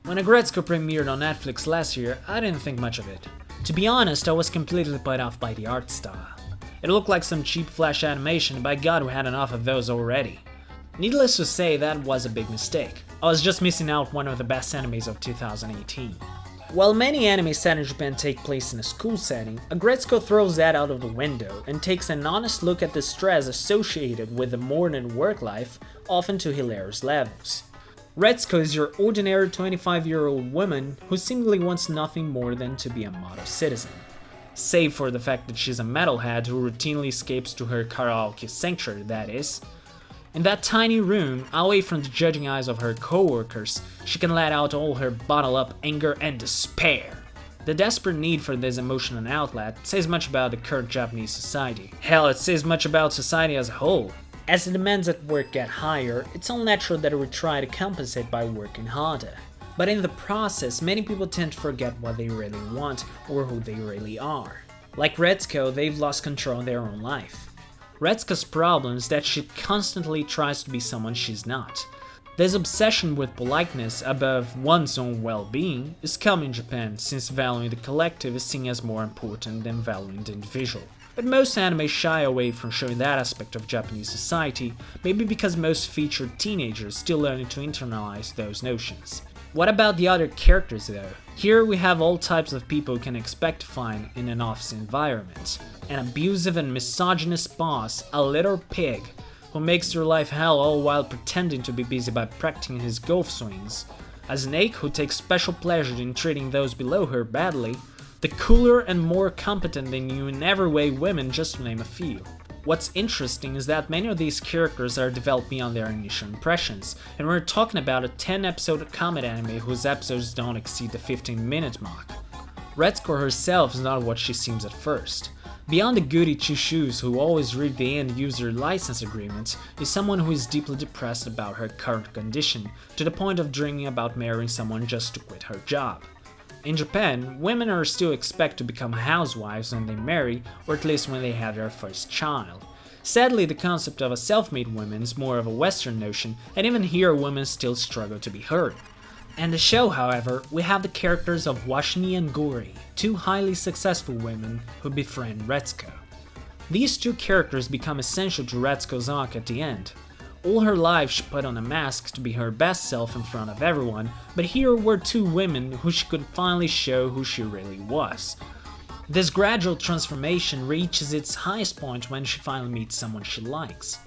When Aggretsuko premiered on Netflix last year, I didn't think much of it. To be honest, I was completely put off by the art style. It looked like some cheap flash animation, by god we had enough of those already. Needless to say, that was a big mistake. I was just missing out one of the best animes of 2018. While many anime set in Japan take place in a school setting, Aggretsuko throws that out of the window and takes an honest look at the stress associated with the modern work life, often to hilarious levels. Aggretsuko is your ordinary 25-year-old woman who seemingly wants nothing more than to be a model citizen. Save for the fact that she's a metalhead who routinely escapes to her karaoke sanctuary, that is. In that tiny room, away from the judging eyes of her co-workers, she can let out all her bottled-up anger and despair. The desperate need for this emotional outlet says much about the current Japanese society. Hell, it says much about society as a whole. As the demands at work get higher, it's all natural that we try to compensate by working harder. But in the process, many people tend to forget what they really want or who they really are. Like Aggretsuko, they've lost control of their own life. Aggretsuko's problem is that she constantly tries to be someone she's not. This obsession with politeness above one's own well-being is common in Japan, since valuing the collective is seen as more important than valuing the individual. But most anime shy away from showing that aspect of Japanese society, maybe because most feature teenagers still learning to internalize those notions. What about the other characters though? Here we have all types of people you can expect to find in an office environment. An abusive and misogynist boss, a little pig, who makes your life hell all while pretending to be busy by practicing his golf swings, a snake who takes special pleasure in treating those below her badly, the cooler and more competent than you in every way women, just to name a few. What's interesting is that many of these characters are developed beyond their initial impressions, and we're talking about a 10-episode comedy anime whose episodes don't exceed the 15-minute mark. Aggretsuko herself is not what she seems at first. Beyond the goody two-shoes who always read the end-user license agreement, is someone who is deeply depressed about her current condition, to the point of dreaming about marrying someone just to quit her job. In Japan, women are still expected to become housewives when they marry, or at least when they have their first child. Sadly, the concept of a self-made woman is more of a Western notion, and even here women still struggle to be heard. In the show, however, we have the characters of Washini and Gori, two highly successful women who befriend Aggretsuko. These two characters become essential to Aggretsuko's arc at the end. All her life she put on a mask to be her best self in front of everyone, but here were two women who she could finally show who she really was. This gradual transformation reaches its highest point when she finally meets someone she likes.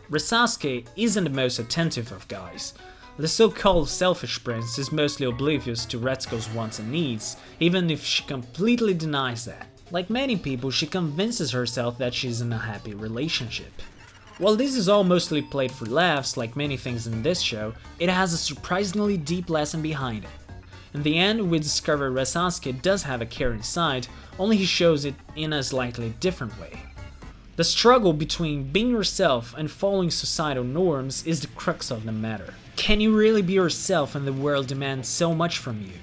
Risasuke isn't the most attentive of guys. The so-called selfish prince is mostly oblivious to Aggretsuko's wants and needs, even if she completely denies that. Like many people, she convinces herself that she's in a happy relationship. While this is all mostly played for laughs, like many things in this show, it has a surprisingly deep lesson behind it. In the end, we discover Risasuke does have a caring side, only he shows it in a slightly different way. The struggle between being yourself and following societal norms is the crux of the matter. Can you really be yourself when the world demands so much from you?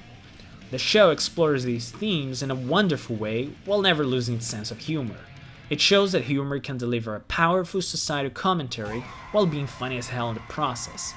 The show explores these themes in a wonderful way while never losing its sense of humor. It shows that humor can deliver a powerful societal commentary while being funny as hell in the process.